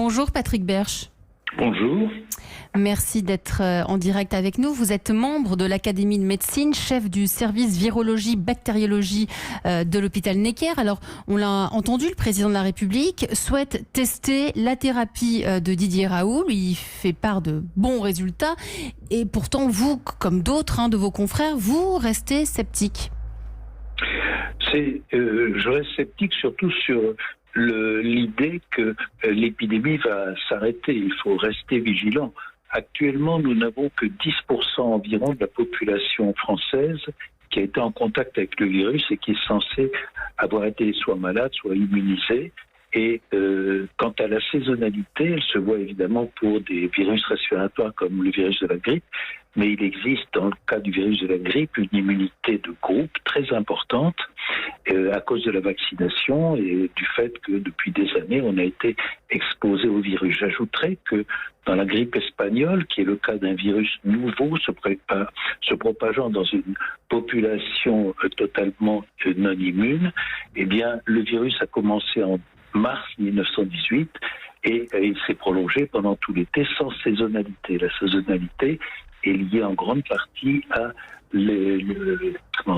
Bonjour Patrick Berche. Bonjour. Merci d'être en direct avec nous. Vous êtes membre de l'Académie de médecine, chef du service virologie-bactériologie de l'hôpital Necker. Alors, on l'a entendu, le président de la République souhaite tester la thérapie de Didier Raoult. Il fait part de bons résultats. Et pourtant, vous, comme d'autres de vos confrères, vous restez sceptique. Je reste sceptique surtout sur l'idée que l'épidémie va s'arrêter. Il faut rester vigilant. Actuellement, nous n'avons que 10% environ de la population française qui a été en contact avec le virus et qui est censée avoir été soit malade, soit immunisée. Et quant à la saisonnalité, elle se voit évidemment pour des virus respiratoires comme le virus de la grippe, mais il existe dans le cas du virus de la grippe une immunité de groupe très importante à cause de la vaccination et du fait que depuis des années on a été exposé au virus. J'ajouterais que dans la grippe espagnole, qui est le cas d'un virus nouveau se propageant dans une population totalement non immune, eh bien le virus a commencé en mars 1918 et il s'est prolongé pendant tout l'été sans saisonnalité. La saisonnalité est liée en grande partie à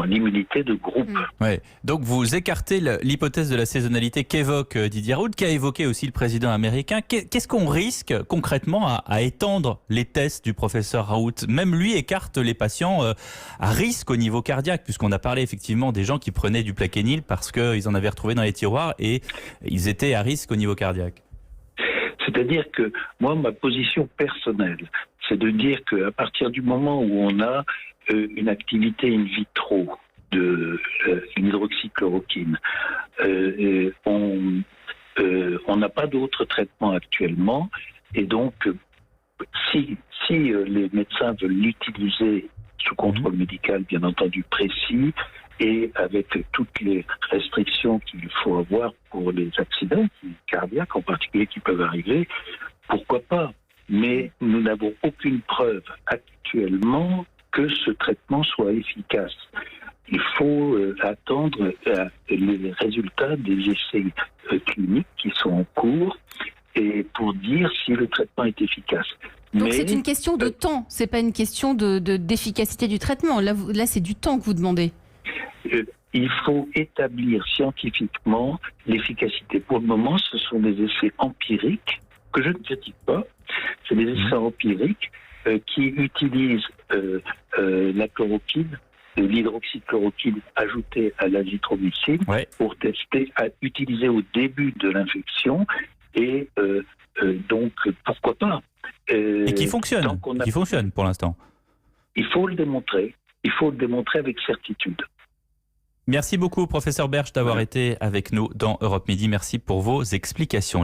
l'immunité de groupe. Ouais. Donc vous écartez l'hypothèse de la saisonnalité qu'évoque Didier Raoult, qu'a évoqué aussi le président américain. Qu'est-ce qu'on risque concrètement à étendre les tests du professeur Raoult? Même lui écarte les patients à risque au niveau cardiaque, puisqu'on a parlé effectivement des gens qui prenaient du Plaquenil parce qu'ils en avaient retrouvé dans les tiroirs et ils étaient à risque au niveau cardiaque. C'est-à-dire que moi, ma position personnelle, c'est de dire qu'à partir du moment où on a une activité in vitro de l'hydroxychloroquine, on n'a pas d'autre traitement actuellement. Et donc, si les médecins veulent l'utiliser sous contrôle médical, bien entendu précis, et avec toutes les restrictions qu'il faut avoir pour les accidents cardiaques en particulier qui peuvent arriver, pourquoi pas? Mais nous n'avons aucune preuve actuellement que ce traitement soit efficace. Il faut attendre les résultats des essais cliniques qui sont en cours et pour dire si le traitement est efficace. Donc c'est une question de temps, c'est pas une question d'efficacité du traitement. Là, c'est du temps que vous demandez. Il faut établir scientifiquement l'efficacité. Pour le moment, ce sont des essais empiriques que je ne critique pas. C'est des essais empiriques qui utilisent la chloroquine, l'hydroxychloroquine ajoutée à l'azithromycine pour tester, à utiliser au début de l'infection et donc pourquoi pas. Et qui fonctionne, qui fonctionne pour l'instant. Il faut le démontrer. Il faut le démontrer avec certitude. Merci beaucoup, professeur Berche, d'avoir été avec nous dans Europe Midi. Merci pour vos explications.